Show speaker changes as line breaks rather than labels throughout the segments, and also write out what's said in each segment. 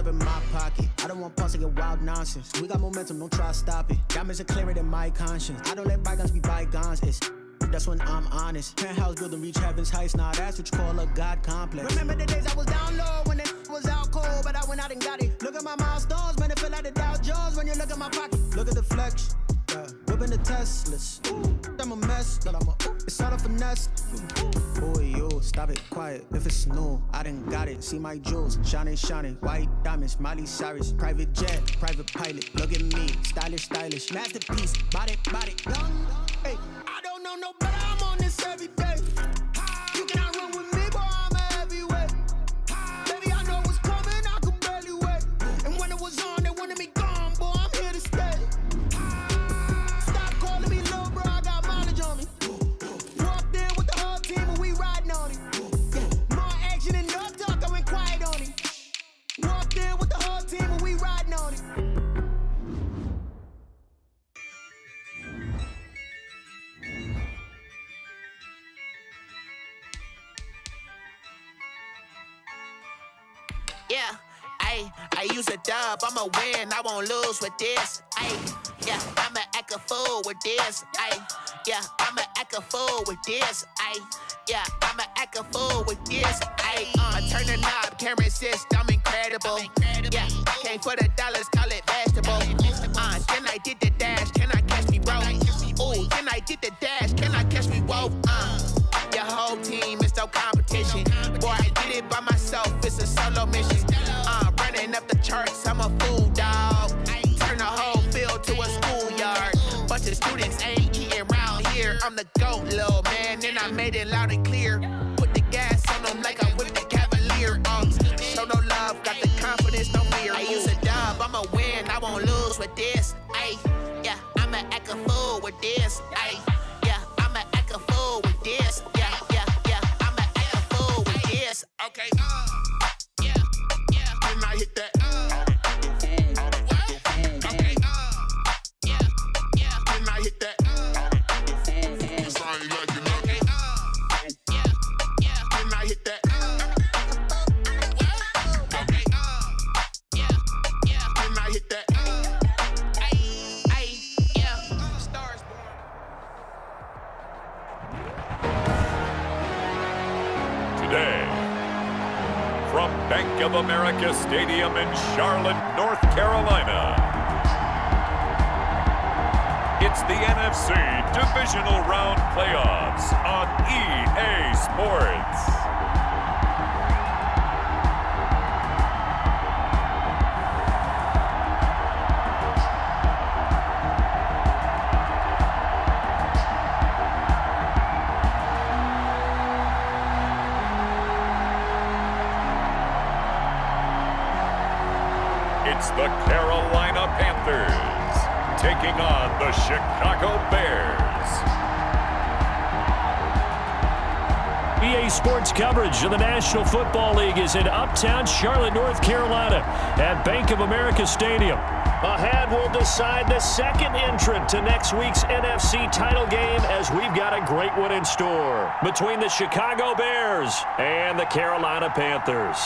up in my pocket. I don't want pause to get wild nonsense. We got momentum, don't try to stop it. Diamonds are clearer than my conscience. I don't let bygones be bygones. That's when I'm honest. Penthouse building, reach heaven's heights. Now that's what you call a God complex. Remember the days I was down low when it was out cold, but I went out and got it. Look at my milestones, man, it feel like the Dow Jones when you look at my pocket. Look at the flex, whipping the Teslas. I'm a mess, but it's all a finesse. Boy, yo, stop it, quiet. If it's new, I done got it. See my jewels, shining, white diamonds, Miley Cyrus, private jet, private pilot. Look at me, stylish, masterpiece, body, young. Hey, I don't know no better, I'm on this every day. You cannot run with me, boy, I'm a heavyweight. Baby, I know what's coming, I could barely wait. And when it was on, they wanted me gone, boy, I'm here to stay. Stop calling me low, bro, I got mileage on me. Walked in with the whole team and we riding on it. More action and no talk, I went quiet on it. Walked in with the whole team and we riding on it.
Yeah, I use a dub, I'ma win, I won't lose with this. Yeah, I'ma act a fool with this. Yeah, I'ma act a fool with this. Yeah, I'ma act a fool with this. I turn the knob, can't resist, I'm incredible. Yeah, came for the dollars, call it vegetable. Then I did the dash, can I catch me, bro? Ooh, then I did the dash, can I catch me, whoa? Your whole team is no competition. Boy, I did it by myself, it's a solo mission. Running up the charts, I'm a fool, dog. Turn the whole field to a schoolyard. Bunch of students ain't eating round here. I'm the GOAT, little man, and I made it loud and clear. Put the gas on them like I'm with the Cavalier. Show no love, got the confidence, no fear. I use a dub, I'ma win, I won't lose with this. Yeah, I'ma act a fool with this. Yeah, I'ma act a fool with this. Yeah, I'ma act a fool with this. Okay, yeah, can I hit that? Okay, yeah, can I hit that? Cause I ain't like it. Okay, yeah, can I hit that? Okay, yeah, can I hit that? Yeah, stars born.
Today, from Bank of America Stadium in Charlotte, North Carolina, it's the NFC Divisional Round Playoffs on EA Sports. It's the Carolina Panthers taking on the Chicago Bears.
EA Sports coverage of the National Football League is in uptown Charlotte, North Carolina at Bank of America Stadium. Ahead, we'll decide the second entrant to next week's NFC title game as we've got a great one in store between the Chicago Bears and the Carolina Panthers.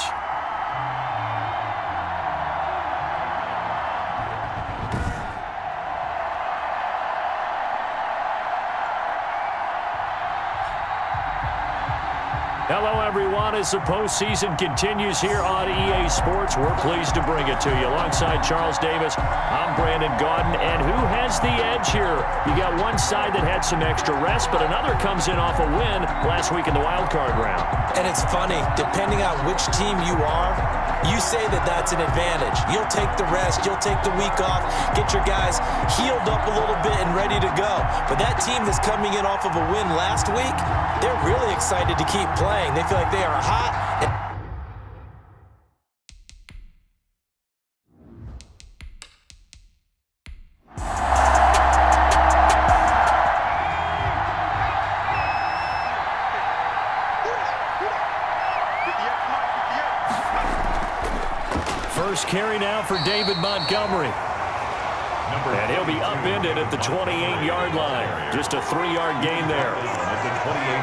Hello, everyone. As the postseason continues here on EA Sports, we're pleased to bring it to you. Alongside Charles Davis, I'm Brandon Gaudin. And who has the edge here? You got one side that had some extra rest, but another comes in off a win last week in the wild card round.
And it's funny, depending on which team you are, you say that that's an advantage. You'll take the rest, you'll take the week off, get your guys healed up a little bit and ready to go. But that team that's coming in off of a win last week, they're really excited to keep playing. They feel like they are hot.
First carry now for David Montgomery. And he'll be upended at the 28-yard line. Just a 3-yard gain there.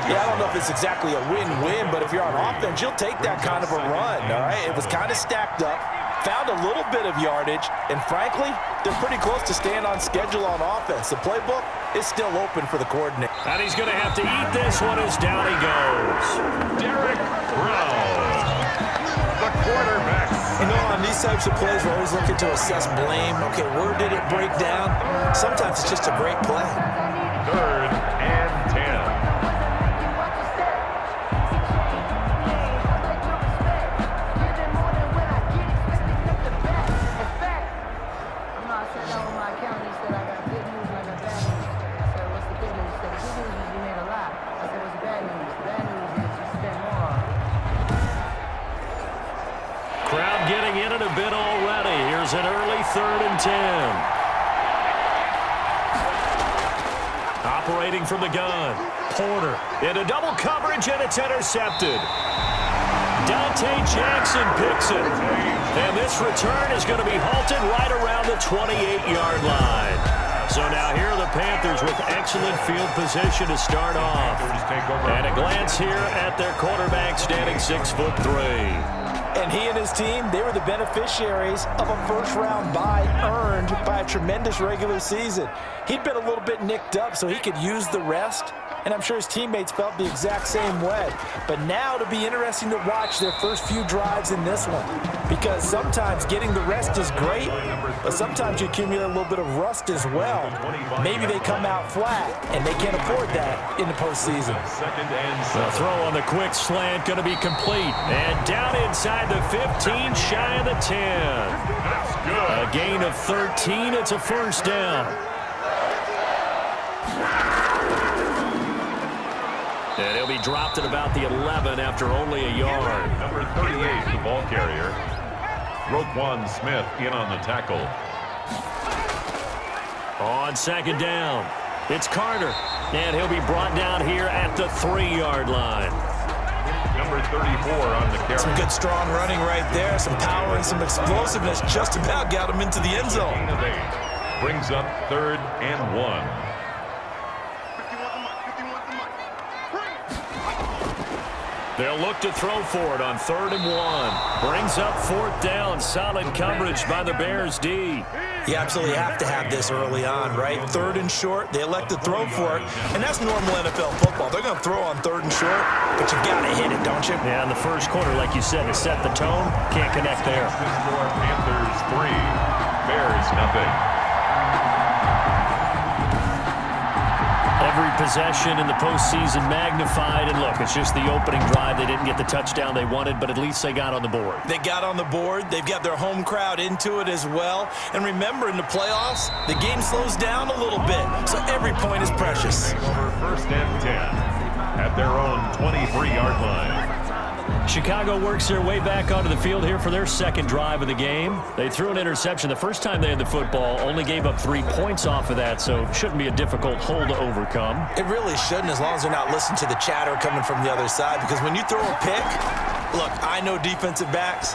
Yeah, I don't know if it's exactly a win-win, but if you're on offense, you'll take that kind of a run, all right? It was kind of stacked up. found a little bit of yardage, and frankly, they're pretty close to staying on schedule on offense. The playbook is still open for the coordinator.
And he's going to have to eat this one as down he goes.
Derek Brown, the quarterback.
You know, on these types of plays, we're always looking to assess blame. Okay, where did it break down? Sometimes it's just a great play.
3rd and 10.
Crowd getting in it a bit already. Here's an early 3rd and 10. Operating from the gun. Porter into double coverage, and it's intercepted. Dante Jackson picks it. And this return is going to be halted right around the 28-yard line. So now here are the Panthers with excellent field position to start off. And a glance here at their quarterback standing 6'3".
And he and his team, they were the beneficiaries of a first-round bye earned by a tremendous regular season. He'd been a little bit nicked up, so he could use the rest. And I'm sure his teammates felt the exact same way. But now it'll be interesting to watch their first few drives in this one. Because sometimes getting the rest is great, but sometimes you accumulate a little bit of rust as well. Maybe they come out flat, and they can't afford that in the postseason.
The throw on the quick slant going to be complete. And down inside the 15, shy of the 10. A gain of 13. It's a first down. And he'll be dropped at about the 11 after only a yard.
Number 38, the ball carrier. Roquan Smith in on the tackle.
On second down, it's Carter. And he'll be brought down here at the 3-yard line.
Number 34 on the carry.
Some good strong running right there. Some power and some explosiveness just about got him into the end zone.
Gain of 8. Brings up 3rd and 1.
They'll look to throw for it on 3rd and 1. Brings up 4th down. Solid coverage by the Bears D.
You absolutely have to have this early on, right? 3rd and short, they elect to throw for it, and that's normal NFL football. They're going to throw on 3rd and short, but you've got to hit it, don't you?
Yeah, in the first quarter, like you said, to set the tone, can't connect there.
Panthers 3, Bears nothing.
Every possession in the postseason magnified, and look, it's just the opening drive. They didn't get the touchdown they wanted, but at least they got on the board.
They got on the board. They've got their home crowd into it as well. And remember, in the playoffs, the game slows down a little bit, so every point is precious.
Over 1st and 10 at their own 23-yard line.
Chicago works their way back onto the field here for their second drive of the game. They threw an interception the first time they had the football, only gave up 3 points off of that, so it shouldn't be a difficult hole to overcome.
It really shouldn't, as long as they're not listening to the chatter coming from the other side, because when you throw a pick, look, I know defensive backs,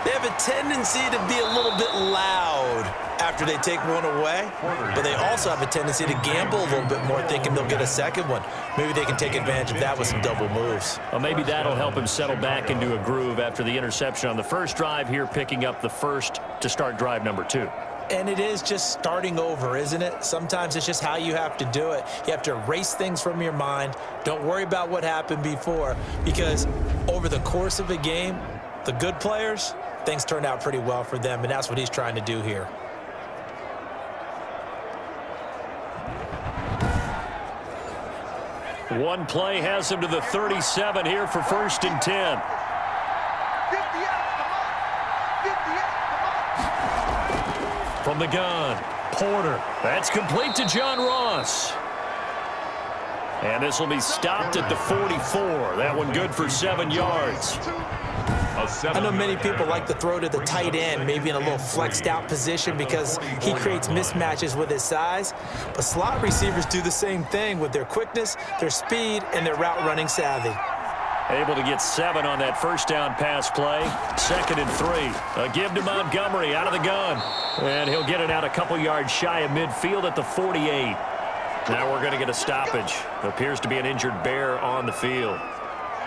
they have a tendency to be a little bit loud after they take one away, but they also have a tendency to gamble a little bit more, thinking they'll get a second one. Maybe they can take advantage of that with some double moves.
Well, maybe that'll help him settle back into a groove after the interception on the first drive here, picking up the first to start drive number 2.
And it is just starting over, isn't it? Sometimes it's just how you have to do it. You have to erase things from your mind. Don't worry about what happened before, because over the course of a game, the good players, things turned out pretty well for them, and that's what he's trying to do here.
One play has him to the 37 here for 1st and 10. From the gun, Porter. That's complete to John Ross. And this will be stopped at the 44. That one good for 7 yards.
I know many people like to throw to the tight end, maybe in a little flexed out position because he creates mismatches with his size. But slot receivers do the same thing with their quickness, their speed, and their route running savvy.
Able to get 7 on that first down pass play. 2nd and 3. A give to Montgomery out of the gun. And he'll get it out a couple yards shy of midfield at the 48. Now we're going to get a stoppage. Appears to be an injured Bear on the field.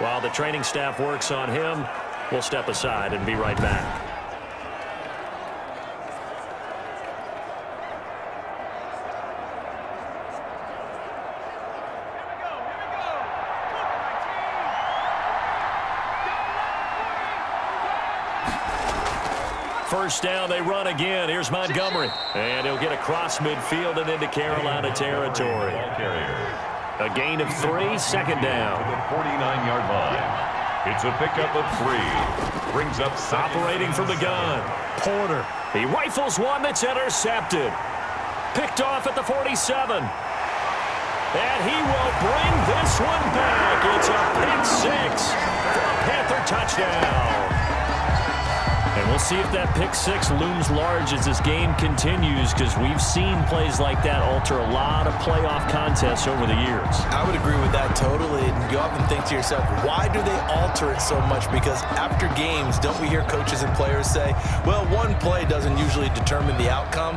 While the training staff works on him, we'll step aside and be right back. first down, they run again. Here's Montgomery. And he'll get across midfield and into Carolina territory. A gain of 3, second down.
To the 49-yard line. It's a pickup of 3. Brings up
operating from the gun. Porter. He rifles one that's intercepted. Picked off at the 47. And he will bring this one back. It's a pick 6 for a Panther touchdown. And we'll see if that pick 6 looms large as this game continues, because we've seen plays like that alter a lot of playoff contests over the years.
I would agree with that totally. And you often think to yourself, why do they alter it so much? Because after games, don't we hear coaches and players say, well, one play doesn't usually determine the outcome?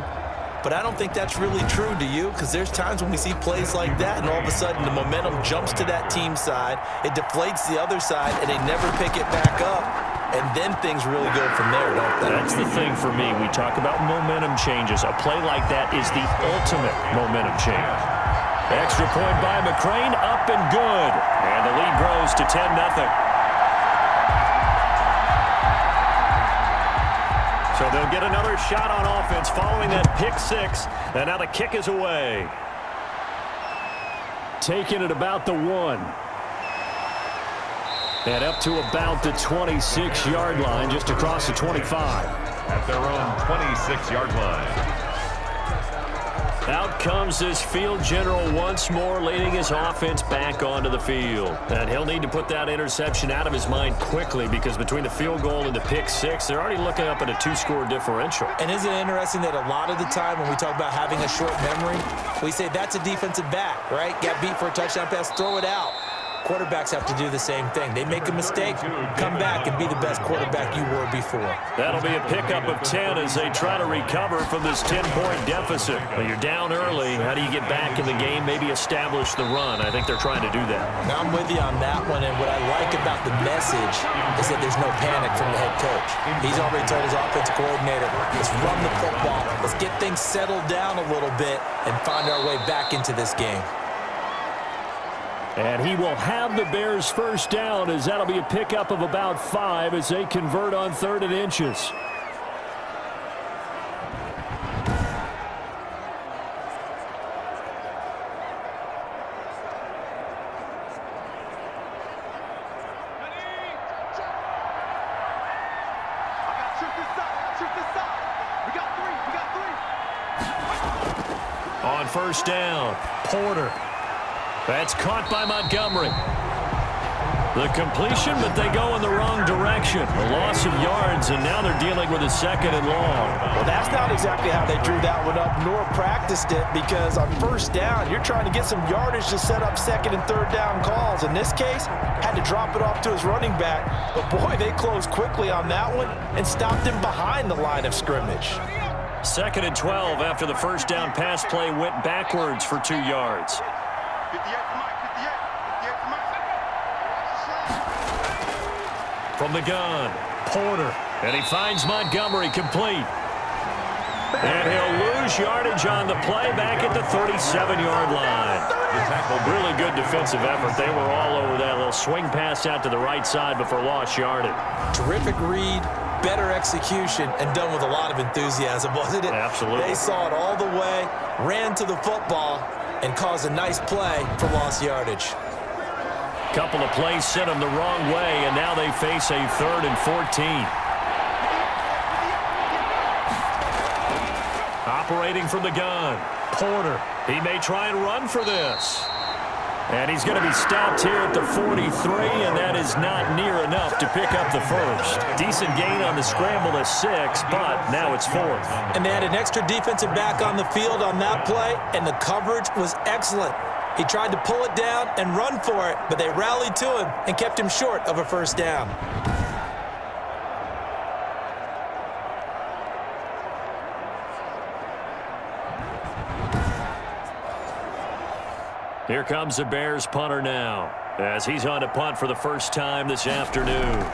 But I don't think that's really true, do you? Because there's times when we see plays like that, and all of a sudden the momentum jumps to that team side, it deflates the other side, and they never pick it back up. And then things really go from there, don't they?
That's the thing for me. We talk about momentum changes. A play like that is the ultimate momentum change. Extra point by McCrane, up and good. And the lead grows to 10-0. So they'll get another shot on offense following that pick 6. And now the kick is away. Taking it about the 1. And up to about the 26-yard line, just across the 25.
At their own 26-yard line.
Out comes this field general once more, leading his offense back onto the field. And he'll need to put that interception out of his mind quickly, because between the field goal and the pick 6, they're already looking up at a 2-score differential.
And isn't it interesting that a lot of the time when we talk about having a short memory, we say that's a defensive back, right? Got beat for a touchdown pass, throw it out. Quarterbacks have to do the same thing. They make a mistake, come back and be the best quarterback you were before.
That'll be a pickup of 10 as they try to recover from this 10-point deficit. Well, you're down early. How do you get back in the game? Maybe establish the run. I think they're trying to do that.
Now, I'm with you on that one, and what I like about the message is that there's no panic from the head coach. He's already told his offensive coordinator, let's run the football, let's get things settled down a little bit and find our way back into this game.
And he will have the Bears first down, as that'll be a pickup of about 5 as they convert on 3rd and inches. On first down, Porter. That's caught by Montgomery. The completion, but they go in the wrong direction. A loss of yards, and now they're dealing with a 2nd and long.
Well, that's not exactly how they drew that one up, nor practiced it, because on first down, you're trying to get some yardage to set up 2nd and 3rd down calls. In this case, had to drop it off to his running back. But, boy, they closed quickly on that one and stopped him behind the line of scrimmage.
2nd and 12 after the first down pass play went backwards for 2 yards. From the gun, Porter, and he finds Montgomery complete. And he'll lose yardage on the play back at the 37-yard line. Really good defensive effort. They were all over that little swing pass out to the right side before lost yardage.
Terrific read, better execution, and done with a lot of enthusiasm, wasn't it?
Absolutely.
They saw it all the way, ran to the football, and caused a nice play for lost yardage.
Couple of plays sent them the wrong way, and now they face a 3rd and 14. Operating from the gun, Porter. He may try and run for this. And he's going to be stopped here at the 43, and that is not near enough to pick up the first. Decent gain on the scramble to 6, but now it's 4th.
And they had an extra defensive back on the field on that play, and the coverage was excellent. He tried to pull it down and run for it, but they rallied to him and kept him short of a first down.
Here comes the Bears punter now, as he's on to punt for the first time this afternoon.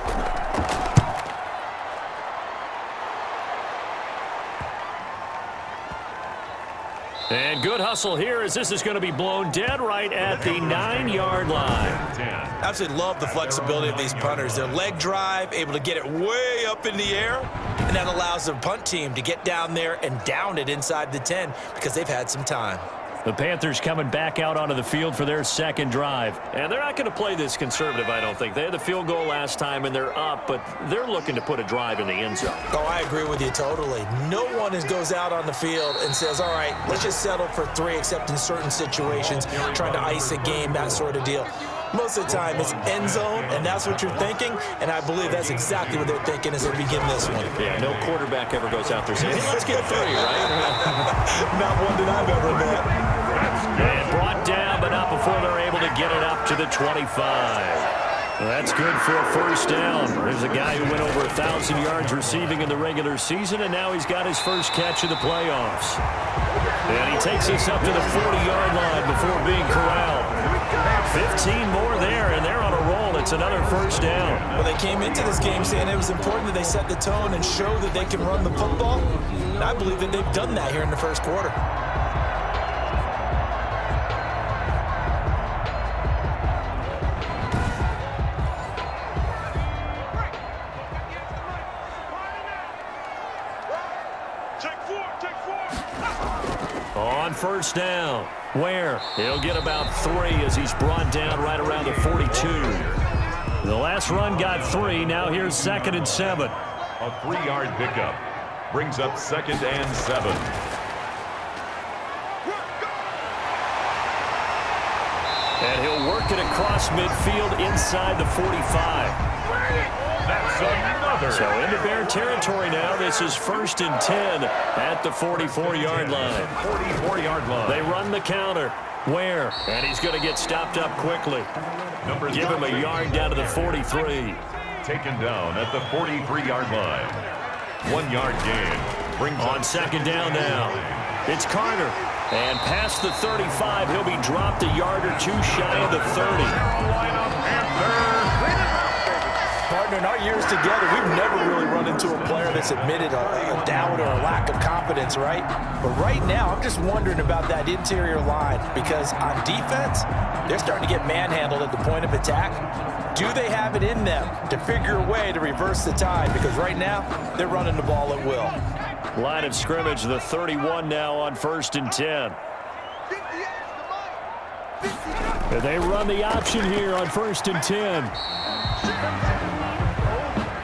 And good. Good hustle here as this is going to be blown dead right at the 9-yard line.
I absolutely love the flexibility of these punters. Their leg drive, able to get it way up in the air, and that allows the punt team to get down there and down it inside the 10 because they've had some time.
The Panthers coming back out onto the field for their second drive. And they're not going to play this conservative, I don't think. They had the field goal last time, and they're up, but they're looking to put a drive in the end zone.
Oh, I agree with you totally. No one goes out on the field and says, all right, let's just settle for 3, except in certain situations, trying to ice a game, that sort of deal. Most of the time, it's end zone, and that's what you're thinking, and I believe that's exactly what they're thinking as they begin this one.
Yeah, no quarterback ever goes out there saying, hey, let's get 3, right?
Not one that I've ever met.
And brought down, but not before they're able to get it up to the 25. Well, that's good for a first down. There's a guy who went over 1,000 yards receiving in the regular season, and now he's got his first catch of the playoffs. And he takes us up to the 40-yard line before being corralled. 15 more there, and they're on a roll. It's another first down.
Well, they came into this game saying it was important that they set the tone and show that they can run the football. And I believe that they've done that here in the first quarter.
On first down, Ware, he'll get about 3 as he's brought down right around the 42. The last run got 3. Now here's 2nd and 7.
A 3-yard pickup brings up 2nd and 7.
And he'll work it across midfield inside the 45.
That's another.
So into Bear territory now. This is 1st and 10 at the 44-yard line.
44-yard line.
They run the counter. Ware, and he's going to get stopped up quickly. Give him a yard down to the 43.
Taken down at the 43-yard line. 1-yard gain. Brings
on
up
2nd down now. It's Carter. And past the 35, he'll be dropped a yard or 2 shy of the 30.
Carolina Panthers.
Partner, in our years together, we've never really run into a player that's admitted a doubt or a lack of confidence, right? But right now, I'm just wondering about that interior line because on defense, they're starting to get manhandled at the point of attack. Do they have it in them to figure a way to reverse the tide? Because right now, they're running the ball at will.
Line of scrimmage, the 31 now on 1st and 10. And they run the option here on 1st and 10.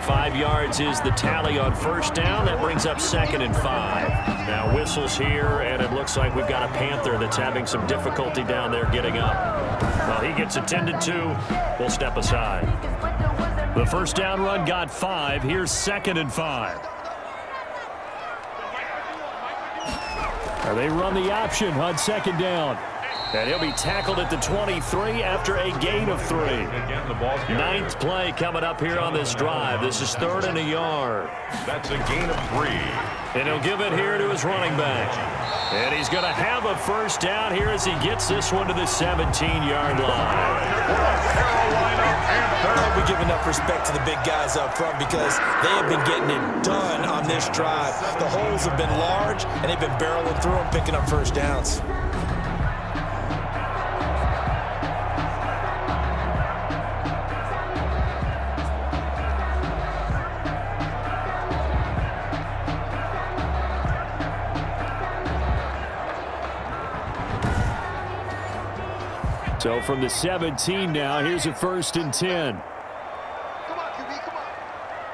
5 yards is the tally on first down. That brings up 2nd and 5. Now whistles here, and it looks like we've got a Panther that's having some difficulty down there getting up. Well, he gets attended to. We'll step aside. The first down run got 5. Here's 2nd and 5. They run the option on 2nd down. And he'll be tackled at the 23 after a gain of 3. Ninth play coming up here on this drive. This is 3rd and a yard.
That's a gain of 3.
And he'll give it here to his running back. And he's going to have a first down here as he gets this one to the 17-yard line.
I hope we give enough respect to the big guys up front because they have been getting it done on this drive. The holes have been large, and they've been barreling through them, picking up first downs.
So from the 17 now, here's a 1st and 10.
Come on, QB, come on.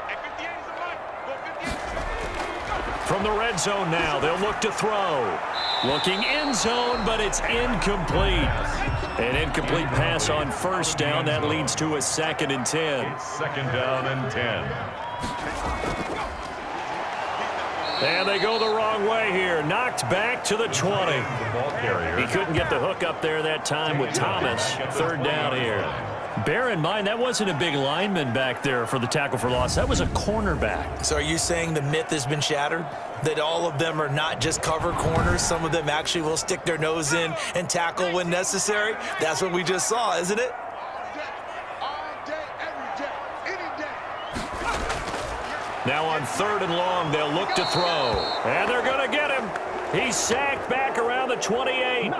Hey, 58 is the mic. Go, 58.
From the red zone now, they'll look to throw. Looking end zone, but it's incomplete. An incomplete pass on first down. That leads to a 2nd and 10.
It's 2nd down and 10.
And they go the wrong way here. Knocked back to the 20. He couldn't get the hook up there that time with Thomas. 3rd down here. Bear in mind, that wasn't a big lineman back there for the tackle for loss. That was a cornerback.
So are you saying the myth has been shattered? That all of them are not just cover corners? Some of them actually will stick their nose in and tackle when necessary? That's what we just saw, isn't it?
Now on 3rd and long, they'll look to throw. And they're going to get him. He's sacked back around the the 28.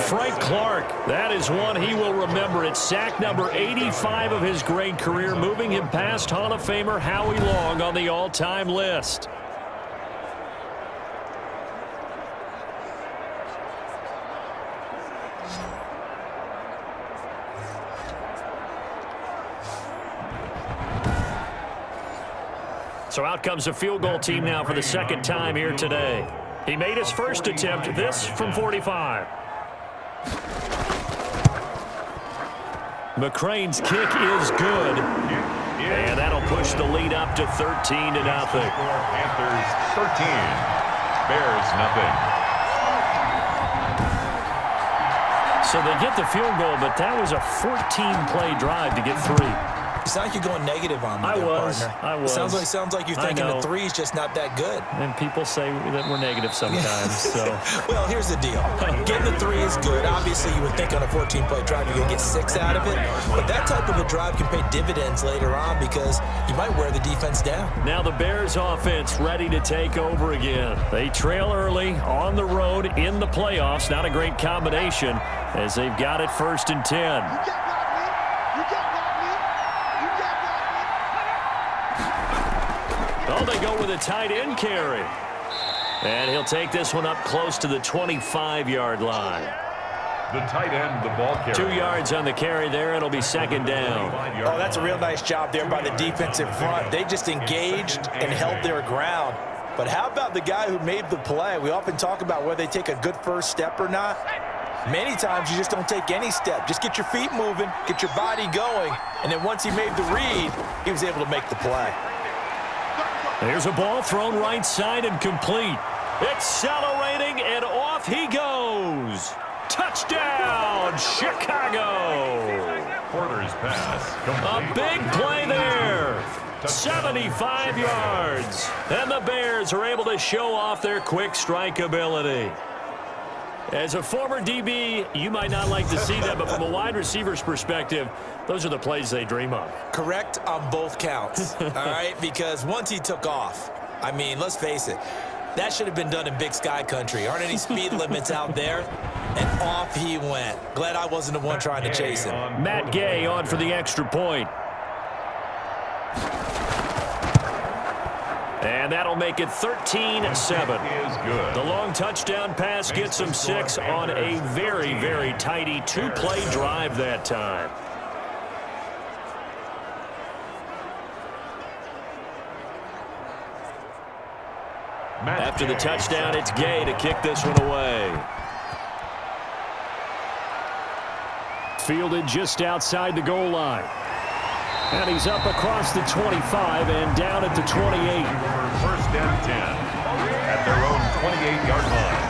Frank Clark, that is one he will remember. It's sack number 85 of his great career, moving him past Hall of Famer Howie Long on the all-time list. So out comes a field goal team now for the second time here today. He made his first attempt, this from 45. McCrane's kick is good. And that'll push the lead up to 13-0.
Panthers 13, Bears nothing.
So they get the field goal, but that was a 14-play drive to get 3.
It's not like you're going negative on me, partner.
I was.
Sounds like you're thinking the 3's just not that good.
And people say that we're negative sometimes. So.
Well, here's the deal. Getting the 3 is good. Obviously, you would think on a 14-play drive you're going to get 6 out of it. But that type of a drive can pay dividends later on because you might wear the defense down.
Now the Bears offense ready to take over again. They trail early on the road in the playoffs. Not a great combination as they've got it 1st and 10. Oh, they go with a tight end carry. And he'll take this one up close to the 25-yard line.
The tight end, the ball carrier.
2 yards on the carry there. It'll be 2nd down.
Oh, that's a real nice job there by the defense in front. They just engaged and held their ground. But how about the guy who made the play? We often talk about whether they take a good first step or not. Many times you just don't take any step. Just get your feet moving, get your body going, and then once he made the read, he was able to make the play.
There's a ball thrown right side and complete. Accelerating, and off he goes. Touchdown, Chicago.
Porter's pass.
A big play there. 75 yards. And the Bears are able to show off their quick strike ability. As a former DB, you might not like to see that, but from a wide receiver's perspective, those are the plays they dream of.
Correct on both counts, all right? Because once he took off, I mean, let's face it, that should have been done in Big Sky country. Aren't any speed limits out there? And off he went. Glad I wasn't the one trying to chase him.
Matt Gay on for the extra point. And that'll make it 13-7. The long touchdown pass gets him 6 on a very, very tidy 2-play drive that time. After the touchdown, it's Gay to kick this one away. Fielded just outside the goal line. And he's up across the 25 and down at the 28.
1st and 10 at their own 28-yard line.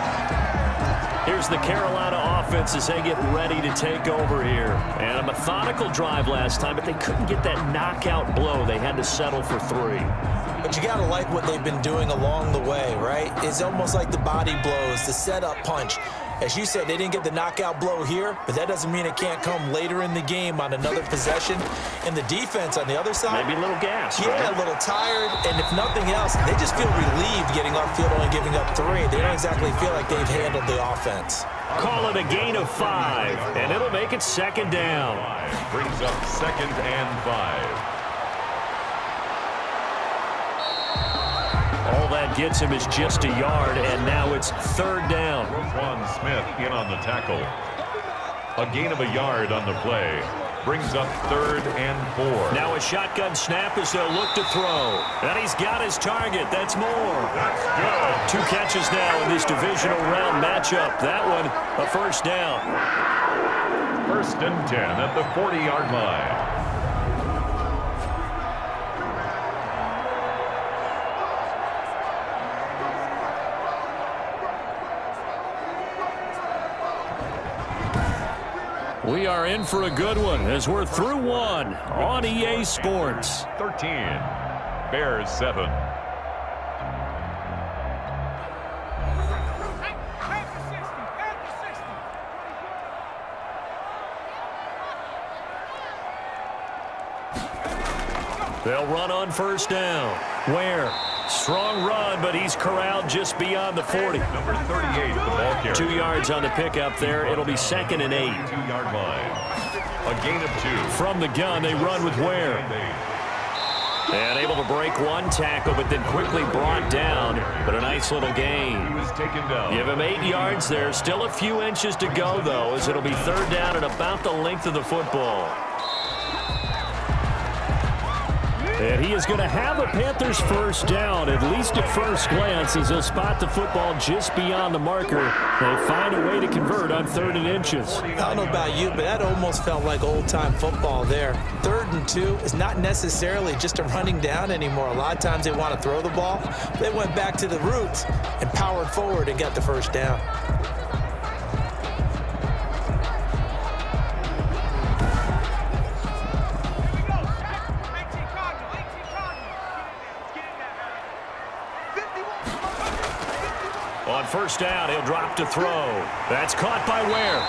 Here's the Carolina offense as they get ready to take over here. And a methodical drive last time, but they couldn't get that knockout blow. They had to settle for 3.
But you got to like what they've been doing along the way, right? It's almost like the body blows, the setup punch. As you said, they didn't get the knockout blow here, but that doesn't mean it can't come later in the game on another possession. And the defense on the other side,
maybe a little gas.
Yeah,
right?
a little tired. And if nothing else, they just feel relieved getting off field only giving up 3. They don't exactly feel like they've handled the offense.
Call it a gain of 5, and it'll make it 2nd down.
Brings up 2nd and 5.
All that gets him is just a yard, and now it's 3rd down.
Roquan Smith in on the tackle. A gain of a yard on the play. Brings up 3rd and 4.
Now a shotgun snap as they'll look to throw. And he's got his target. That's more.
That's good.
2 catches now in this divisional round matchup. That one, a 1st down.
1st and 10 at the 40-yard line.
We are in for a good one as we're through 1 on EA Sports.
13, Bears 7.
They'll run on 1st down. Where? Strong run, but he's corralled just beyond the 40.
Number 38, the ball carrier.
2 yards on the pickup there. It'll be 2nd and 8.
2-yard line. A gain of 2.
From the gun, they run with Ware. And able to break one tackle, but then quickly brought down. But a nice little gain.
He was taken down.
Give him 8 yards there. Still a few inches to go, though, as it'll be 3rd down and about the length of the football. And he is going to have a Panthers first down, at least at first glance, as he'll spot the football just beyond the marker. They find a way to convert on 3rd and inches.
I don't know about you, but that almost felt like old-time football there. 3rd and 2 is not necessarily just a running down anymore. A lot of times they want to throw the ball. They went back to the roots and powered forward and got the first down.
On first down, he'll drop to throw. That's caught by Ware.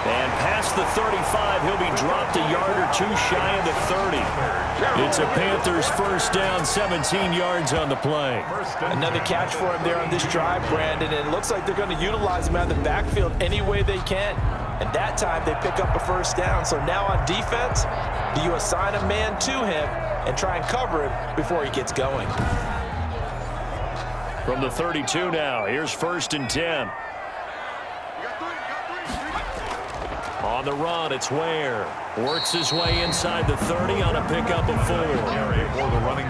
And past the 35, he'll be dropped a yard or 2 shy of the 30. It's a Panthers first down, 17 yards on the play.
Another catch for him there on this drive, Brandon, and it looks like they're going to utilize him out of the backfield any way they can. And that time, they pick up a first down. So now on defense, do you assign a man to him and try and cover him before he gets going?
From the 32 now, here's 1st and 10. On the run, it's Ware. Works his way inside the 30 on a pickup of 4.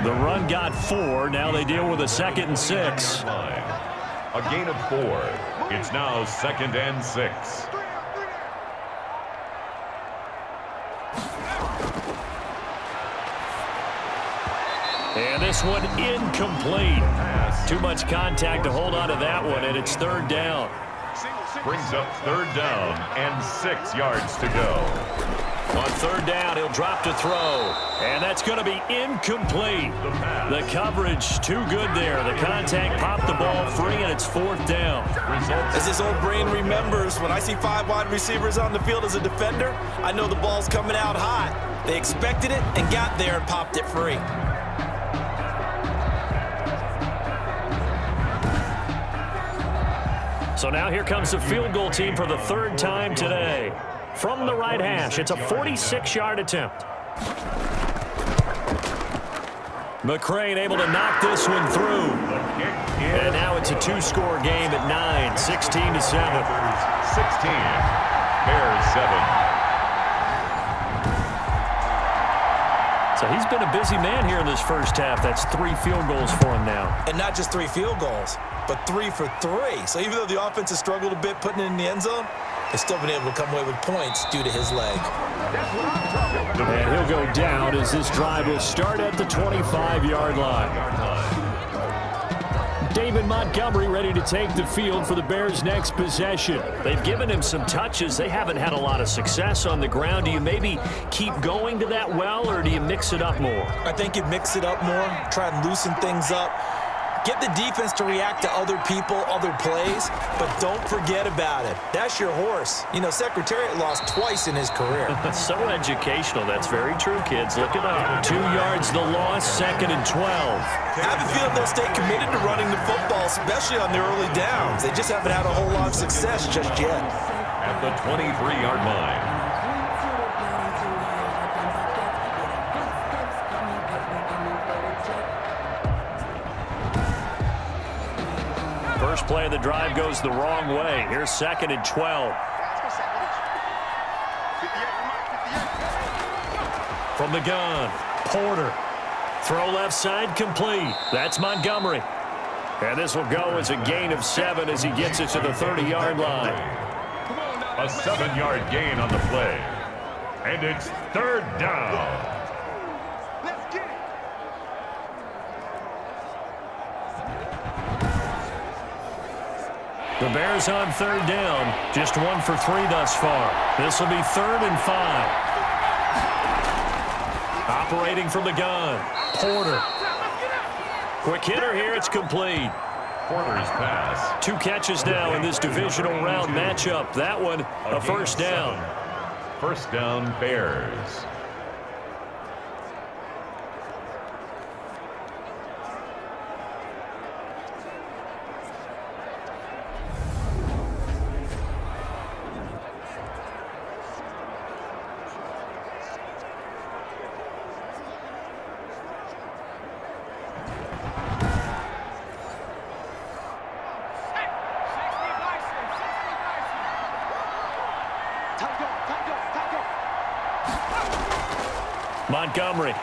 The run got 4. Now they deal with a 2nd and 6.
A gain of 4. It's now 2nd and 6.
And this one incomplete. Too much contact to hold on to that one, and it's 3rd down.
Brings up 3rd down and 6 yards to go.
On 3rd down, he'll drop to throw. And that's going to be incomplete. The coverage too good there. The contact popped the ball free, and it's 4th down.
As his old brain remembers, when I see 5 wide receivers on the field as a defender, I know the ball's coming out hot. They expected it and got there and popped it free.
So now here comes the field goal team for the 3rd time today. From the right hash, it's a 46-yard attempt. McCrane able to knock this one through. And now it's a 2-score game at 9, 16-7.
16. Bears 7.
So he's been a busy man here in this first half. That's 3 field goals for him now.
And not just 3 field goals, but 3 for 3. So even though the offense has struggled a bit putting it in the end zone, they've still been able to come away with points due to his leg.
And he'll go down as this drive will start at the 25-yard line. David Montgomery ready to take the field for the Bears' next possession. They've given him some touches. They haven't had a lot of success on the ground. Do you maybe keep going to that well, or do you mix it up more?
I think you mix it up more, try and loosen things up. Get the defense to react to other people, other plays, but don't forget about it. That's your horse. You know, Secretariat lost twice in his career.
So educational. That's very true, kids. Look it up. 2 yards the loss, 2nd and 12.
I have a feeling they'll stay committed to running the football, especially on their early downs. They just haven't had a whole lot of success just yet.
At the 23-yard line.
First play of the drive goes the wrong way. Here's 2nd and 12. From the gun, Porter. Throw left side, complete. That's Montgomery. And this will go as a gain of 7 as he gets it to the 30-yard line.
A 7-yard gain on the play. And it's 3rd down.
The Bears on 3rd down. Just 1 for 3 thus far. This will be 3rd and 5. Operating from the gun. Porter. Quick hitter here. It's complete.
Porter's pass.
2 catches now in this divisional round matchup. That one, a first down.
First down, Bears.
Montgomery.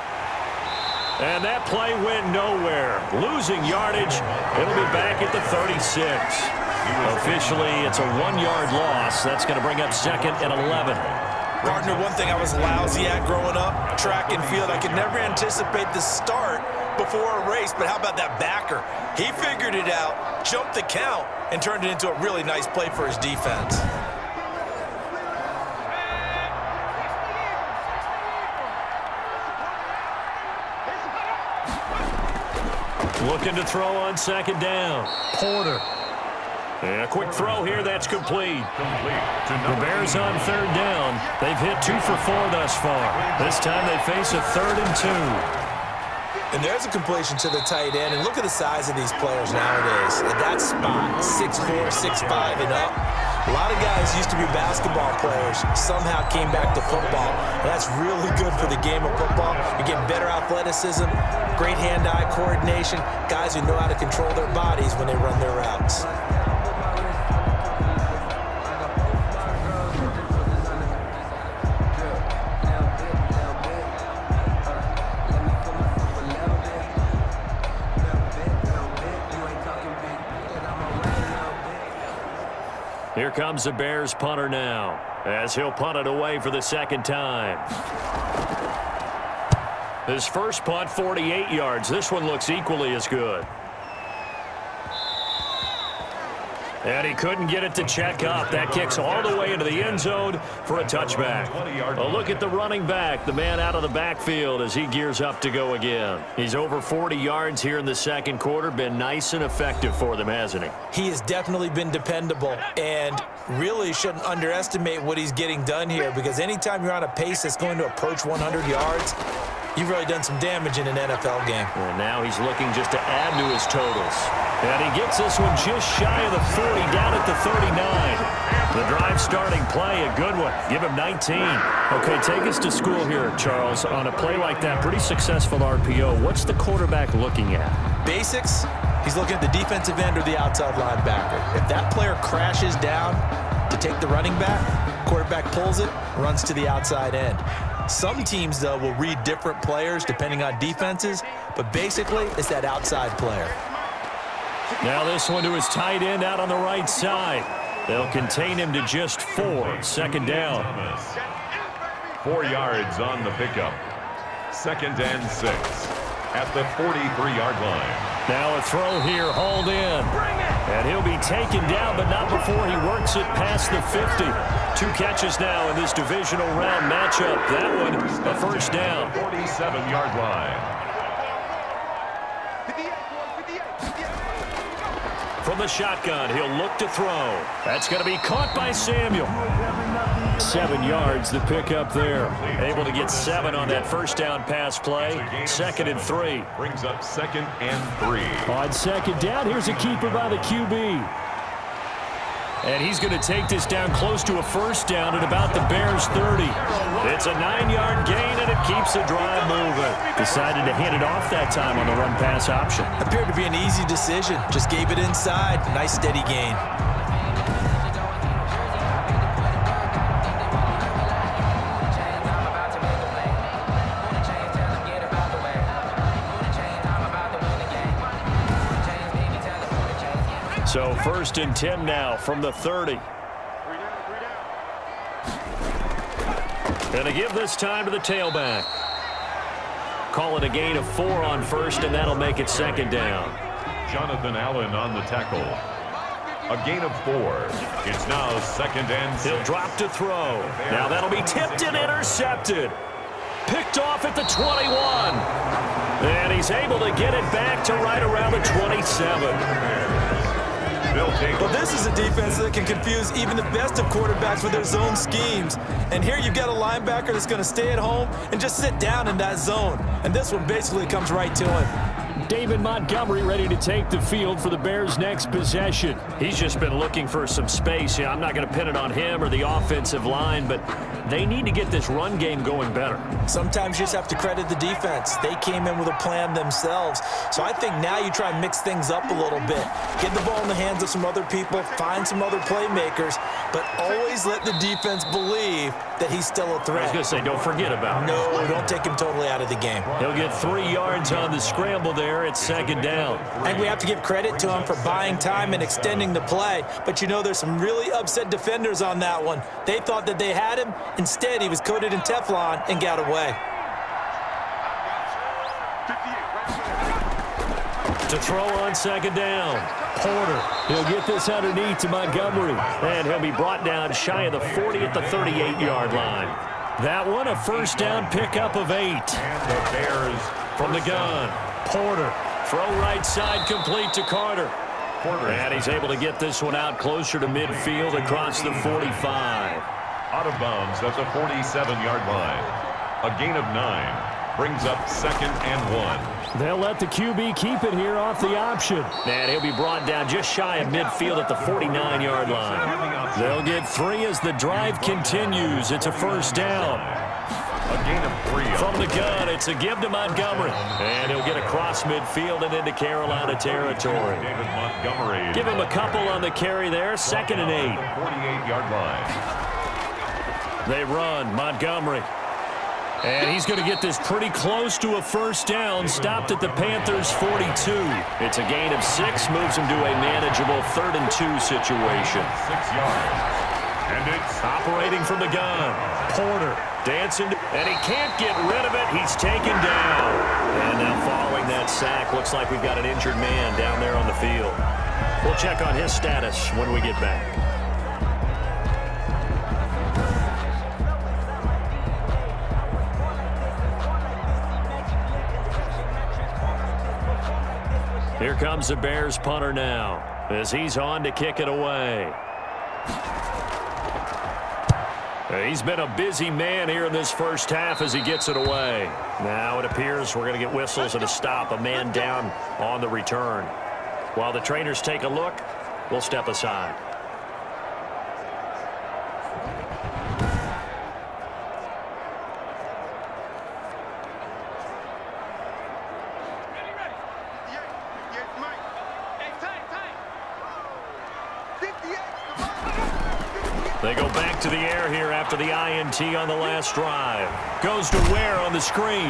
And that play went nowhere. Losing yardage. It'll be back at the 36. Officially, it's a 1-yard loss. That's going to bring up 2nd and 11.
Partner, one thing I was lousy at growing up, track and field, I could never anticipate the start before a race, but how about that backer? He figured it out, jumped the count, and turned it into a really nice play for his defense.
Looking to throw on 2nd down. Porter. And a quick throw here, that's complete. The Bears on 3rd down. They've hit 2 for 4 thus far. This time they face a 3rd and 2.
And there's a completion to the tight end. And look at the size of these players nowadays. At that spot, 6'4", 6'5", and up. A lot of guys used to be basketball players, somehow came back to football. And that's really good for the game of football. You're getting better athleticism, great hand-eye coordination, guys who know how to control their bodies when they run their routes.
Here comes the Bears punter now, as he'll punt it away for the 2nd time. His first punt, 48 yards. This one looks equally as good. And he couldn't get it to check up. That kicks all the way into the end zone for a touchback. A look at the running back, the man out of the backfield as he gears up to go again. He's over 40 yards here in the 2nd quarter. Been nice and effective for them, hasn't he?
He has definitely been dependable, and really shouldn't underestimate what he's getting done here, because anytime you're on a pace that's going to approach 100 yards, you've really done some damage in an NFL game.
And now he's looking just to add to his totals. And he gets this one just shy of the 40, down at the 39. The drive starting play, a good one. Give him 19. Okay, take us to school here, Charles. On a play like that, pretty successful RPO. What's the quarterback looking at?
Basics, he's looking at the defensive end or the outside linebacker. If that player crashes down to take the running back, quarterback pulls it, runs to the outside end. Some teams, though, will read different players depending on defenses, but basically it's that outside player.
Now this one to his tight end out on the right side. They'll contain him to just 4. 2nd down.
4 yards on the pickup. 2nd and 6 at the 43-yard line.
Now a throw here, hauled in. And he'll be taken down, but not before he works it past the 50. 2 catches now in this divisional round matchup. That one, a 1st down.
47-yard line.
From the shotgun, he'll look to throw. That's going to be caught by Samuel. 7 yards, the pickup there. Able to get 7 on that 1st down pass play. 2nd and 3.
Brings up 2nd and 3.
On 2nd down, here's a keeper by the QB. And he's going to take this down close to a 1st down at about the Bears' 30. It's a 9-yard gain, and it keeps the drive moving. Decided to hand it off that time on the run-pass option.
Appeared to be an easy decision. Just gave it inside. Nice, steady gain.
So 1st and 10 now from the 30. Going to give this time to the tailback. Call it a gain of 4 on 1st, and that'll make it 2nd down.
Jonathan Allen on the tackle. A gain of 4. It's now 2nd and 6.
He'll drop to throw. Now that'll be tipped and intercepted. Picked off at the 21. And he's able to get it back to right around the 27.
Well, this is a defense that can confuse even the best of quarterbacks with their zone schemes. And here you've got a linebacker that's going to stay at home and just sit down in that zone. And this one basically comes right to him.
David Montgomery ready to take the field for the Bears' next possession. He's just been looking for some space. Yeah, I'm not going to pin it on him or the offensive line, but they need to get this run game going better.
Sometimes you just have to credit the defense. They came in with a plan themselves. So I think now you try and mix things up a little bit. Get the ball in the hands of some other people, find some other playmakers, but always let the defense believe that he's still a threat.
I was going to say, don't forget about him.
No, don't take him totally out of the game.
He'll get 3 yards on the scramble there. It's second down.
I think we have to give credit to him for buying time and extending the play. But, you know, there's some really upset defenders on that one. They thought that they had him. Instead, he was coated in Teflon and got away.
To throw on second down. Porter. He'll get this underneath to Montgomery. And he'll be brought down shy of the 40 at the 38-yard line. That one, a first down pickup of 8.
And the Bears
from the gun. Porter. Throw right side complete to Carter. And he's able to get this one out closer to midfield across the 45.
Out of bounds at the 47-yard line. A gain of 9. Brings up second and 1.
They'll let the QB keep it here off the option. And he'll be brought down just shy of midfield at the 49-yard line. They'll get 3 as the drive continues. It's a first down.
A gain of 3.
From the gun, it's a give to Montgomery. And he'll get across midfield and into Carolina territory.
David Montgomery.
Give him a couple on the carry there. Second and 8.
48-yard line.
They run. Montgomery. And he's going to get this pretty close to a first down. Stopped at the Panthers' 42. It's a gain of 6. Moves him to a manageable 3rd and 2 situation.
6 yards. And it's
operating from the gun. Porter dancing. And he can't get rid of it. He's taken down. And now following that sack, looks like we've got an injured man down there on the field. We'll check on his status when we get back. Here comes the Bears punter now as he's on to kick it away. He's been a busy man here in this first half as he gets it away. Now it appears we're going to get whistles and a stop, a man down on the return. While the trainers take a look, we'll step aside. They go back to the air here after the INT on the last drive. Goes to Ware on the screen.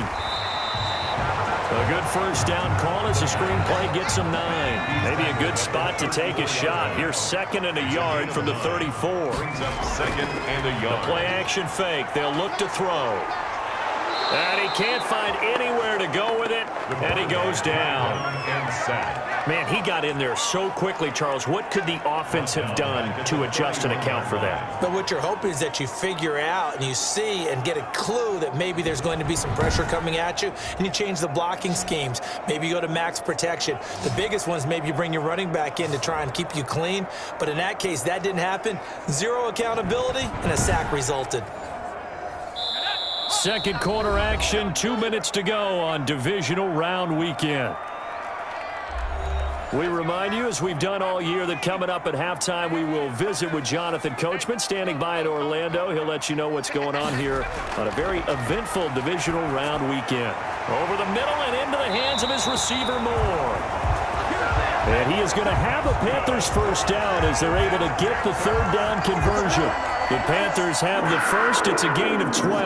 A good first down call as the screen play gets him 9. Maybe a good spot to take a shot. Here's 2nd and a yard from the 34.
Brings up 2nd and a yard.
The play action fake. They'll look to throw. And he can't find anywhere to go with it. And he goes down.
And sack.
Man, he got in there so quickly, Charles. What could the offense have done to adjust and account for that?
But what you're hoping is that you figure out and you see and get a clue that maybe there's going to be some pressure coming at you, and you change the blocking schemes. Maybe you go to max protection. The biggest one is maybe you bring your running back in to try and keep you clean. But in that case, that didn't happen. 0 accountability, and a sack resulted.
Second quarter action, 2 minutes to go on divisional round weekend. We remind you, as we've done all year, that coming up at halftime, we will visit with Jonathan Coachman, standing by in Orlando. He'll let you know what's going on here on a very eventful divisional round weekend. Over the middle and into the hands of his receiver, Moore. And he is going to have a Panthers first down as they're able to get the 3rd down conversion. The Panthers have the first. It's a gain of 12.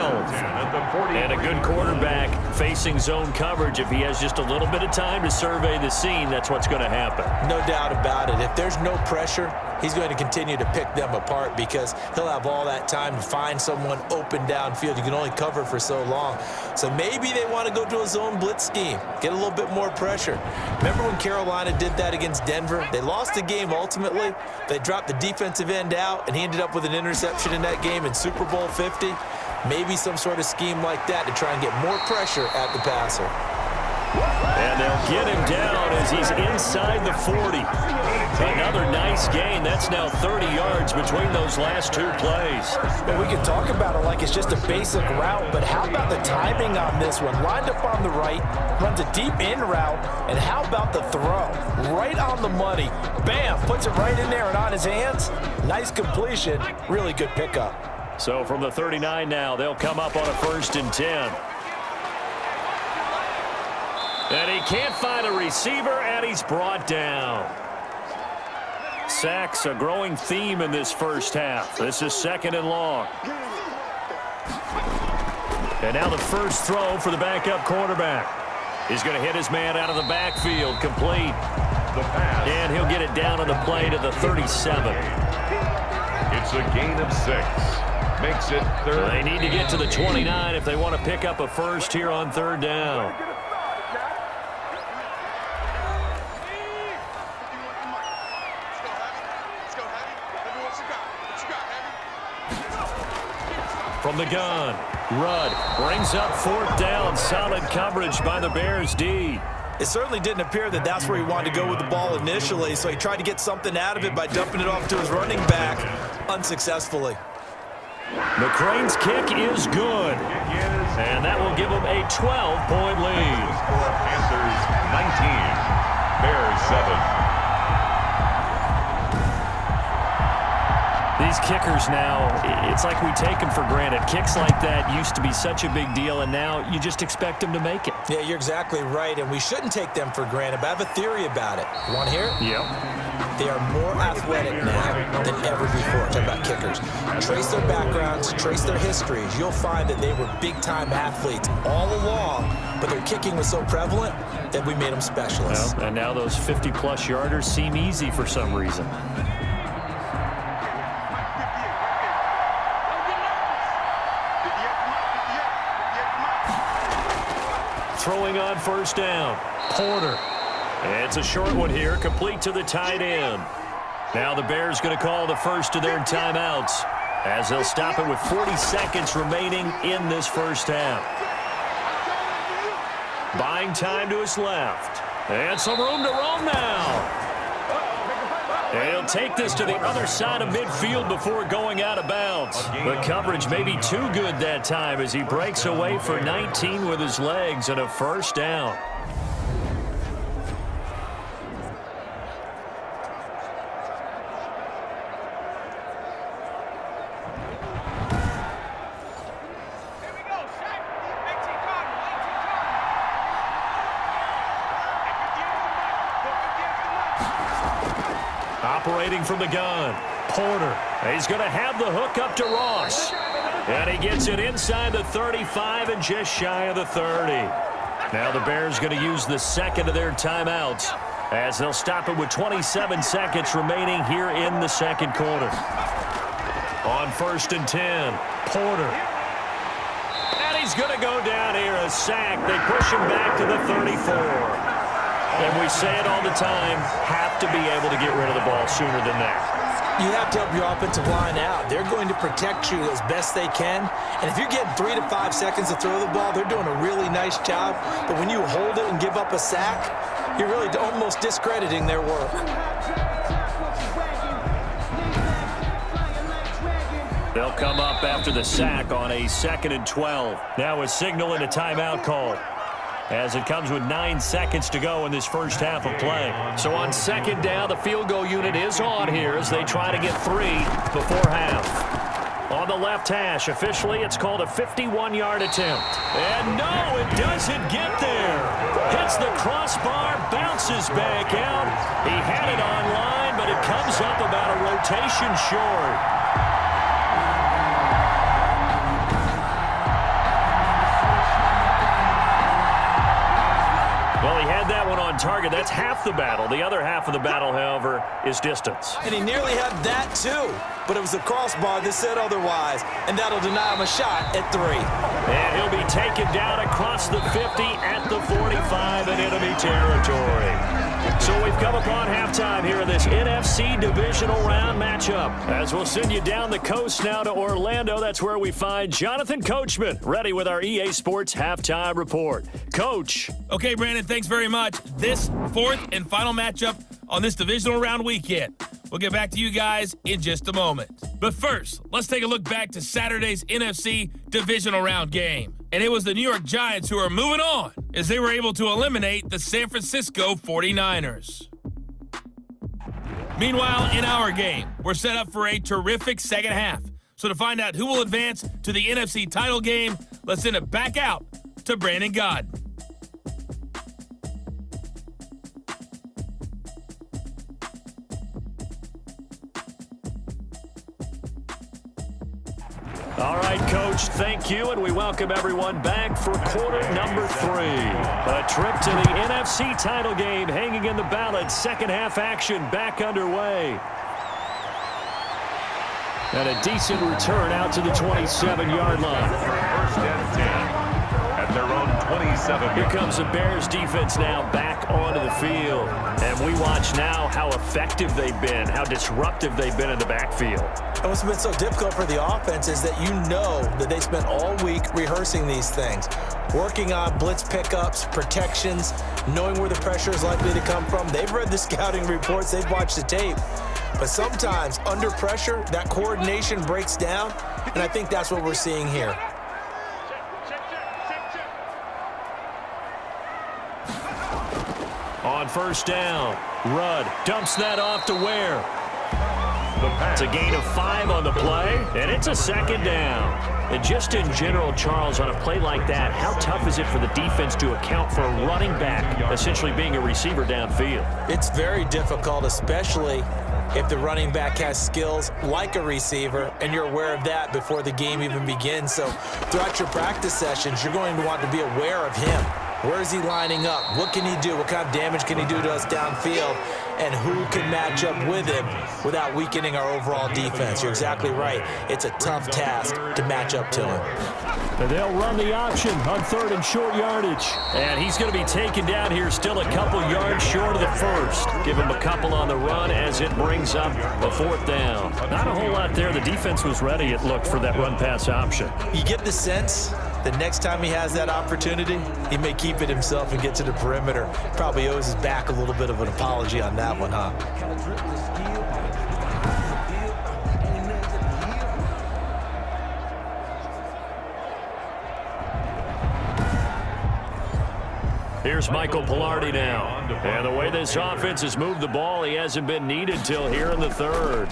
And a good quarterback facing zone coverage. If he has just a little bit of time to survey the scene, that's what's going to happen.
No doubt about it. If there's no pressure, he's going to continue to pick them apart because he'll have all that time to find someone open downfield. You can only cover for so long. So maybe they want to go to a zone blitz scheme, get a little bit more pressure. Remember when Carolina did that against Denver? They lost the game ultimately. They dropped the defensive end out, and he ended up with an interception in that game in Super Bowl 50. Maybe some sort of scheme like that to try and get more pressure at the passer.
And they'll get him down as he's inside the 40. Another nice gain. That's now 30 yards between those last two plays.
Well, we can talk about it like it's just a basic route, but how about the timing on this one? Lined up on the right, runs a deep in route, and how about the throw? Right on the money. Bam! Puts it right in there and on his hands. Nice completion. Really good pickup.
So from the 39 now, they'll come up on a 1st and 10. And he can't find a receiver, and he's brought down. Sacks, a growing theme in this first half. This is 2nd and long. And now the first throw for the backup quarterback. He's going to hit his man out of the backfield, complete.
The pass.
And he'll get it down on the play to the 37.
It's a gain of 6. Makes it 3rd.
They need to get to the 29 if they want to pick up a first here on 3rd down. From the gun, Rudd brings up 4th down. Solid coverage by the Bears D.
It certainly didn't appear that that's where he wanted to go with the ball initially, so he tried to get something out of it by dumping it off to his running back unsuccessfully.
McCrane's kick is good, and that will give him a 12-point lead.
Panthers 19, Bears 7.
These kickers now, it's like we take them for granted. Kicks like that used to be such a big deal, and now you just expect them to make it.
Yeah, you're exactly right, and we shouldn't take them for granted, but I have a theory about it. You want to hear it?
Yep.
They are more athletic now than ever before. Talk about kickers. Trace their backgrounds, trace their histories. You'll find that they were big-time athletes all along, but their kicking was so prevalent that we made them specialists.
Well, and now those 50-plus yarders seem easy for some reason. Throwing on 1st down. Porter. It's a short one here, complete to the tight end. Now the Bears going to call the first of their timeouts as they'll stop it with 40 seconds remaining in this first half. Buying time to his left. And some room to roam now. And he'll take this to the other side of midfield before going out of bounds. The coverage may be too good that time as he breaks away for 19 with his legs and a 1st down. Operating from the gun, Porter. He's going to have the hook up to Ross. And he gets it inside the 35 and just shy of the 30. Now the Bears going to use the second of their timeouts as they'll stop it with 27 seconds remaining here in the second quarter. On 1st and 10, Porter. And he's going to go down here, a sack. They push him back to the 34. And we say it all the time, have to be able to get rid of the ball sooner than that.
You have to help your offensive line out. They're going to protect you as best they can. And if you're getting 3 to 5 seconds to throw the ball, they're doing a really nice job. But when you hold it and give up a sack, you're really almost discrediting their work.
They'll come up after the sack on a 2nd and 12. Now a signal and a timeout call, as it comes with 9 seconds to go in this first half of play. So on 2nd down, the field goal unit is on here as they try to get 3 before half. On the left hash, officially, it's called a 51-yard attempt. And no, it doesn't get there. Hits the crossbar, bounces back out. He had it on line, but it comes up about a rotation short. Well, he had that one on on target. That's half the battle. The other half of the battle, however, is distance.
And he nearly had that too, but it was the crossbar that said otherwise, and that'll deny him a shot at 3.
And he'll be taken down across the 50 at the 45 in enemy territory. So we've come upon halftime here in this NFC divisional round matchup. As we'll send you down the coast now to Orlando, that's where we find Jonathan Coachman, ready with our EA Sports halftime report. Coach.
Okay, Brandon, thanks very much. This fourth and final matchup on this divisional round weekend. We'll get back to you guys in just a moment. But first, let's take a look back to Saturday's NFC divisional round game. And it was the New York Giants who are moving on as they were able to eliminate the San Francisco 49ers. Meanwhile, in our game, we're set up for a terrific second half. So to find out who will advance to the NFC title game, let's send it back out to Brandon Godden.
All right, Coach, thank you, and we welcome everyone back for quarter number 3. A trip to the NFC title game hanging in the balance. Second half action back underway. And a decent return out to the 27-yard line.
First and 10 at their own 27.
Here comes the Bears defense now back onto the field. And we watch now how effective they've been, how disruptive they've been in the backfield.
And what's been so difficult for the offense is that you know that they spent all week rehearsing these things, working on blitz pickups, protections, knowing where the pressure is likely to come from. They've read the scouting reports. They've watched the tape. But sometimes, under pressure, that coordination breaks down, and I think that's what we're seeing here.
On first down, Rudd dumps that off to Ware. It's a gain of 5 on the play, and it's a second down. And just in general, Charles, on a play like that, how tough is it for the defense to account for a running back essentially being a receiver downfield?
It's very difficult, especially if the running back has skills like a receiver, and you're aware of that before the game even begins. So throughout your practice sessions, you're going to want to be aware of him. Where is he lining up? What can he do? What kind of damage can he do to us downfield? And who can match up with him without weakening our overall defense? You're exactly right. It's a tough task to match up to him.
And they'll run the option on third and short yardage. And he's going to be taken down here still a couple yards short of the first. Give him a couple on the run as it brings up a fourth down. Not a whole lot there. The defense was ready, it looked, for that run-pass option.
You get the sense that next time he has that opportunity, he may keep it himself and get to the perimeter. Probably owes his back a little bit of an apology on that one, huh?
Here's Michael Pilardi now. And the way this offense has moved the ball, he hasn't been needed till here in the third.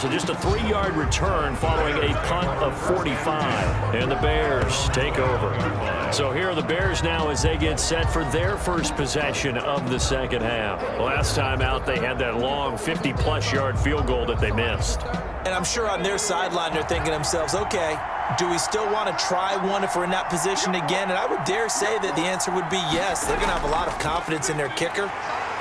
So just a 3-yard return following a punt of 45. And the Bears take over. So here are the Bears now as they get set for their first possession of the second half. Last time out, they had that long 50-plus yard field goal that they missed.
And I'm sure on their sideline, they're thinking to themselves, okay, do we still want to try one if we're in that position again? And I would dare say that the answer would be yes. They're going to have a lot of confidence in their kicker.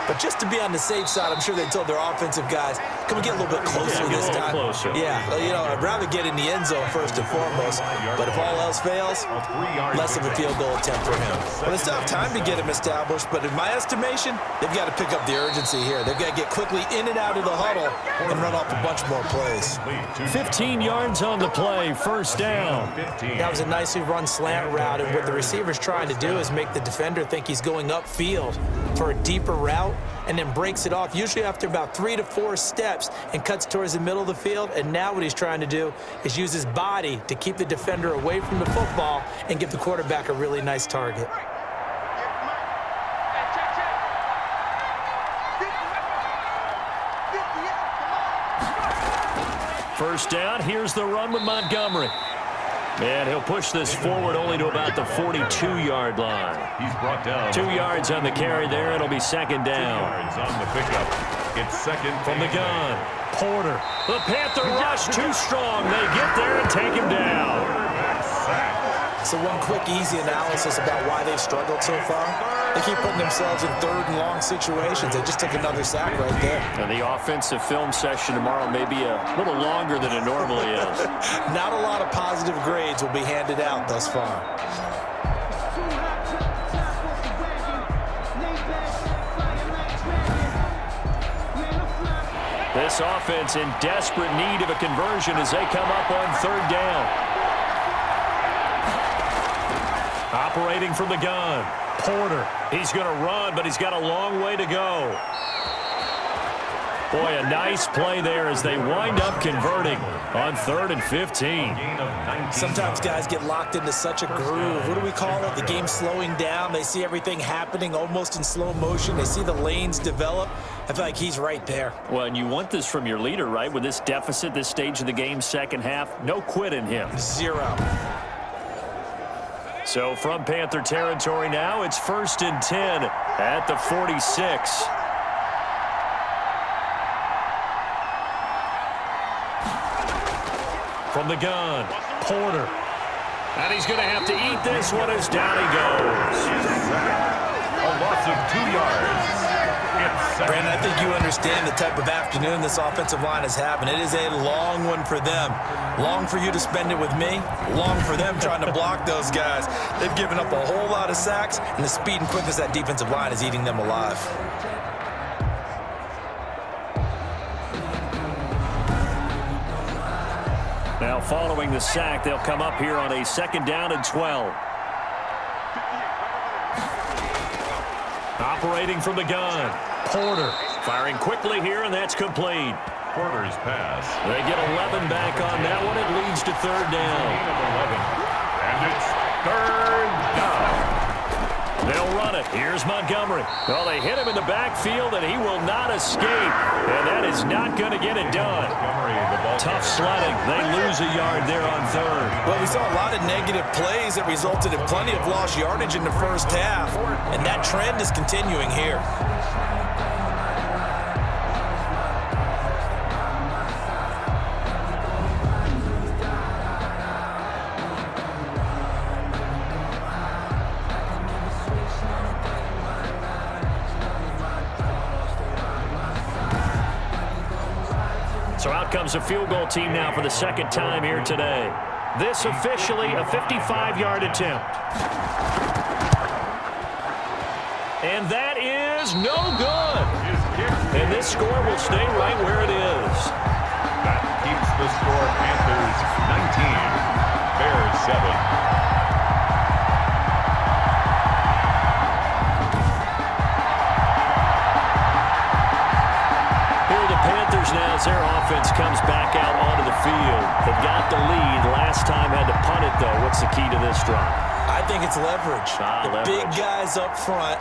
But just to be on the safe side, I'm sure they told their offensive guys, can we get a little bit closer this time?
Closer.
Yeah, you know, I'd rather get in the end zone first and foremost. But if all else fails, less of a field goal attempt for him. Well, they still have time to get him established, but in my estimation, they've got to pick up the urgency here. They've got to get quickly in and out of the huddle and run off a bunch more plays.
15 yards on the play, first down.
That was a nicely run slant route, and what the receiver's trying to do is make the defender think he's going upfield for a deeper route, and then breaks it off, usually after about 3 to 4 steps, and cuts towards the middle of the field. And now what he's trying to do is use his body to keep the defender away from the football and give the quarterback a really nice target.
First down, here's the run with Montgomery. And he'll push this forward only to about the 42-yard line.
He's brought down.
2 yards on the carry there. It'll be second down.
2 yards on the pickup. It's second
from the gun. Porter. The Panther rush too strong. They get there and take him down.
So one quick, easy analysis about why they've struggled so far. They keep putting themselves in third and long situations. They just took another sack right there.
And the offensive film session tomorrow may be a little longer than it normally is.
Not a lot of positive grades will be handed out thus far.
This offense in desperate need of a conversion as they come up on third down. Operating from the gun, Porter. He's going to run, but he's got a long way to go. Boy, a nice play there as they wind up converting on 3rd and 15.
Sometimes guys get locked into such a groove. What do we call it? The game slowing down. They see everything happening almost in slow motion. They see the lanes develop. I feel like he's right there.
Well, and you want this from your leader, right? With this deficit, this stage of the game, second half, no quit in him.
0.
So from Panther territory now, it's 1st and 10 at the 46. From the gun, Porter. And he's going to have to eat this one as down he goes.
A loss of 2 yards.
Brandon, I think you understand the type of afternoon this offensive line is having. It is a long one for them. Long for you to spend it with me. Long for them trying to block those guys. They've given up a whole lot of sacks, and the speed and quickness of that defensive line is eating them alive.
Now following the sack, they'll come up here on a 2nd down and 12. Operating from the gun, Porter. Firing quickly here, and that's complete.
Porter's pass.
They get 11 back on that one. It leads to 3rd down.
And it's 3rd down.
They'll run it. Here's Montgomery. Well, they hit him in the backfield, and he will not escape. And that is not going to get it done. Tough sledding. They lose a yard there on 3rd.
Well, we saw a lot of negative plays that resulted in plenty of lost yardage in the first half, and that trend is continuing here.
So out comes a field goal team now for the 2nd time here today. This officially a 55-yard attempt. And that is no good. And this score will stay right where it is.
That keeps the score Panthers 19, Bears 7.
Now as their offense comes back out onto the field. They've got the lead. Last time had to punt it, though. What's the key to this drive?
I think it's leverage. Big guys up front.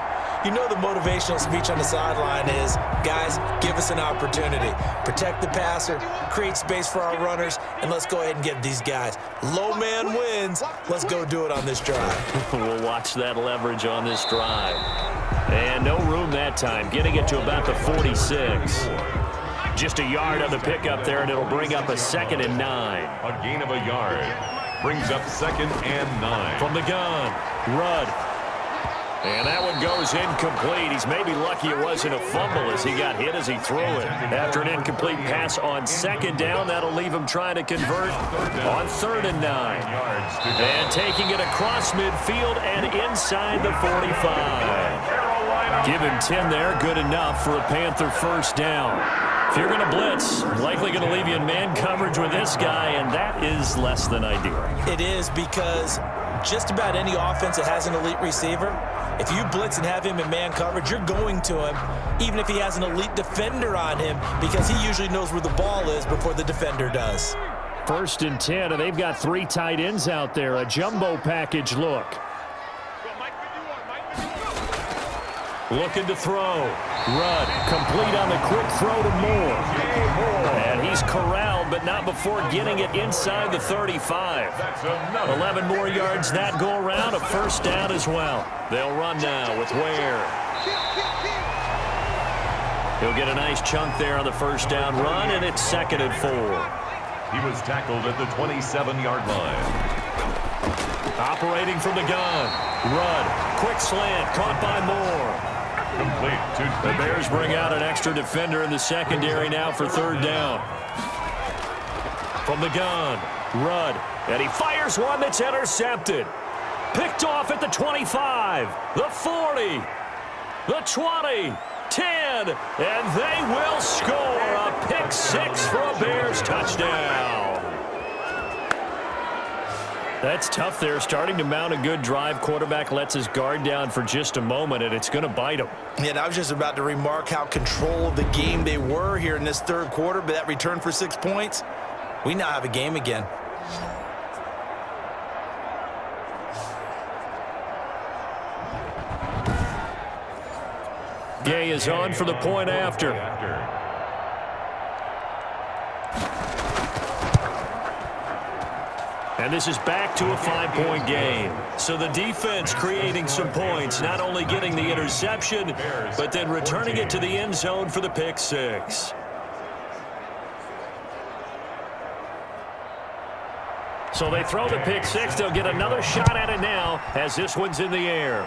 You know the motivational speech on the sideline is, guys, give us an opportunity. Protect the passer, create space for our runners, and let's go ahead and get these guys. Low man wins. Let's go do it on this drive.
We'll watch that leverage on this drive. And no room that time. Getting it to about the 46. Just a yard on the pickup there, and it'll bring up a 2nd and 9.
A gain of a yard brings up 2nd and 9.
From the gun, Rudd. And that one goes incomplete. He's maybe lucky it wasn't a fumble as he got hit as he threw it. After an incomplete pass on 2nd down, that'll leave him trying to convert on 3rd and 9. And taking it across midfield and inside the 45. Give him 10 there, good enough for a Panther 1st down. If you're going to blitz, likely going to leave you in man coverage with this guy, and that is less than ideal.
It is, because just about any offense that has an elite receiver, if you blitz and have him in man coverage, you're going to him, even if he has an elite defender on him, because he usually knows where the ball is before the defender does.
1st and 10, and they've got 3 tight ends out there. A jumbo package look. Looking to throw. Rudd complete on the quick throw to Moore. And he's corralled, but not before getting it inside the 35. 11 more yards that go around, a 1st down as well. They'll run now with Ware. He'll get a nice chunk there on the first down run, and it's 2nd and 4.
He was tackled at the 27-yard line.
Operating from the gun. Rudd. Quick slant. Caught by Moore.
Complete to
The Bears bring out an extra defender in the secondary now for 3rd down. From the gun. Rudd. And he fires one that's intercepted. Picked off at the 25. The 40. The 20. 10, and they will score a pick 6 for a Bears touchdown. That's tough there, starting to mount a good drive. Quarterback lets his guard down for just a moment, and it's going to bite him.
Yeah, and I was just about to remark how controlled the game they were here in this 3rd quarter, but that return for 6 points, we now have a game again.
Gay is on for the point after. And this is back to a 5-point game. So the defense creating some points, not only getting the interception, but then returning it to the end zone for the pick 6. So they throw the pick 6. They'll get another shot at it now as this one's in the air.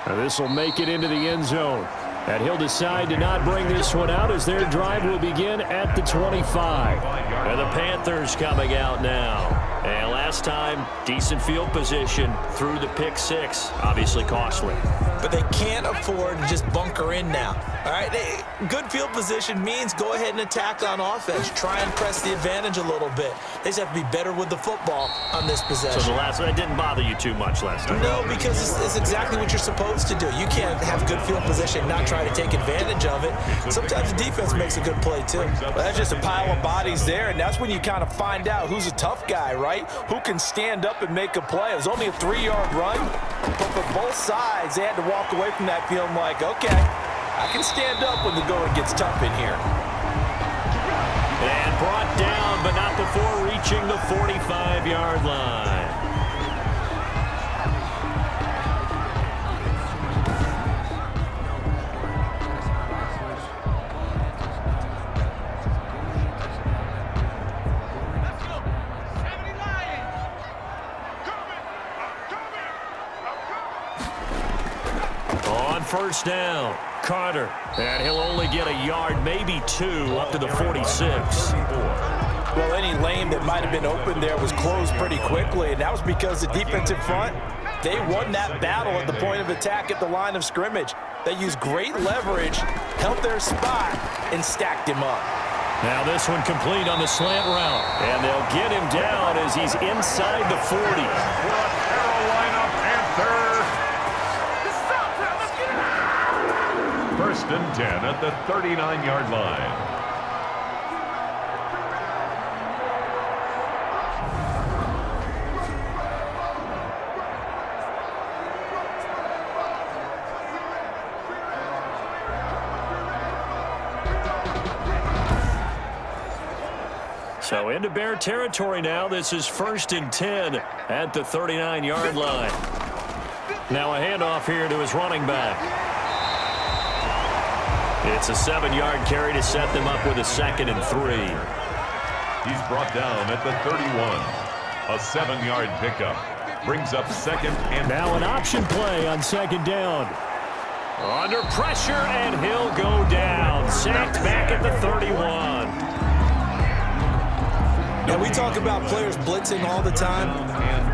Now this will make it into the end zone. And he'll decide to not bring this one out as their drive will begin at the 25. And the Panthers coming out now. And last time, decent field position through the pick 6. Obviously costly.
But they can't afford to just bunker in now. All right, good field position means go ahead and attack on offense. Try and press the advantage a little bit. They just have to be better with the football on this possession.
So the last one, it didn't bother you too much last time?
No, because it's exactly what you're supposed to do. You can't have good field position and not try to take advantage of it. Sometimes the defense makes a good play, too. But that's just a pile of bodies there, and that's when you kind of find out who's a tough guy, right? Who can stand up and make a play. It was only a 3-yard run, but for both sides, they had to walk away from that feeling like, okay, I can stand up when the going gets tough in here.
And brought down, but not before reaching the 45-yard line. On first down, Carter, and he'll only get a yard, maybe 2, up to the 46.
Well, any lane that might have been open there was closed pretty quickly, and that was because the defensive front, they won that battle at the point of attack at the line of scrimmage. They used great leverage, held their spot, and stacked him up.
Now this one complete on the slant route, and they'll get him down as he's inside the 40.
Carolina Panther. First and 10 at the 39-yard line.
So into Bear territory now. This is first and 10 at the 39-yard line. Now a handoff here to his running back. It's a 7-yard carry to set them up with a 2nd and 3.
He's brought down at the 31. A 7-yard pickup brings up 2nd and
now
3.
an option play on 2nd down. Under pressure, and he'll go down. Sacked back at the 31.
And we talk about players blitzing all the time.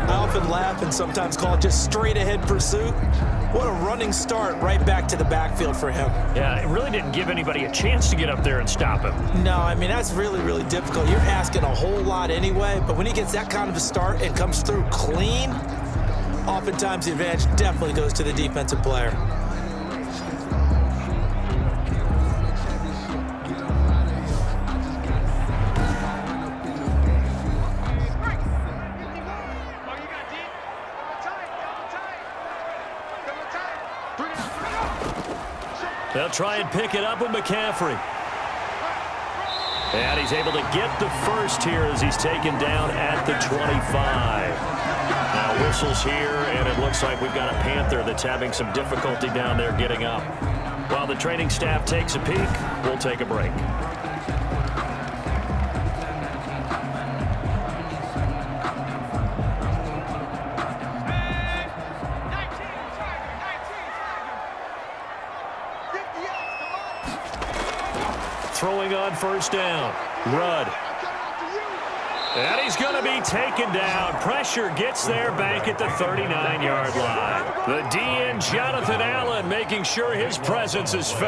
I often laugh and sometimes call it just straight ahead pursuit. What a running start right back to the backfield for him.
Yeah, it really didn't give anybody a chance to get up there and stop him.
No, I mean, that's really, really difficult. You're asking a whole lot anyway, but when he gets that kind of a start and comes through clean, oftentimes the advantage definitely goes to the defensive player.
They'll try and pick it up with McCaffrey. And he's able to get the first here as he's taken down at the 25. Now whistles here, and it looks like we've got a Panther that's having some difficulty down there getting up. While the training staff takes a peek, we'll take a break. Throwing on first down. Rudd. And he's going to be taken down. Pressure gets there back at the 39-yard line. The DN, Jonathan Allen, making sure his presence is felt.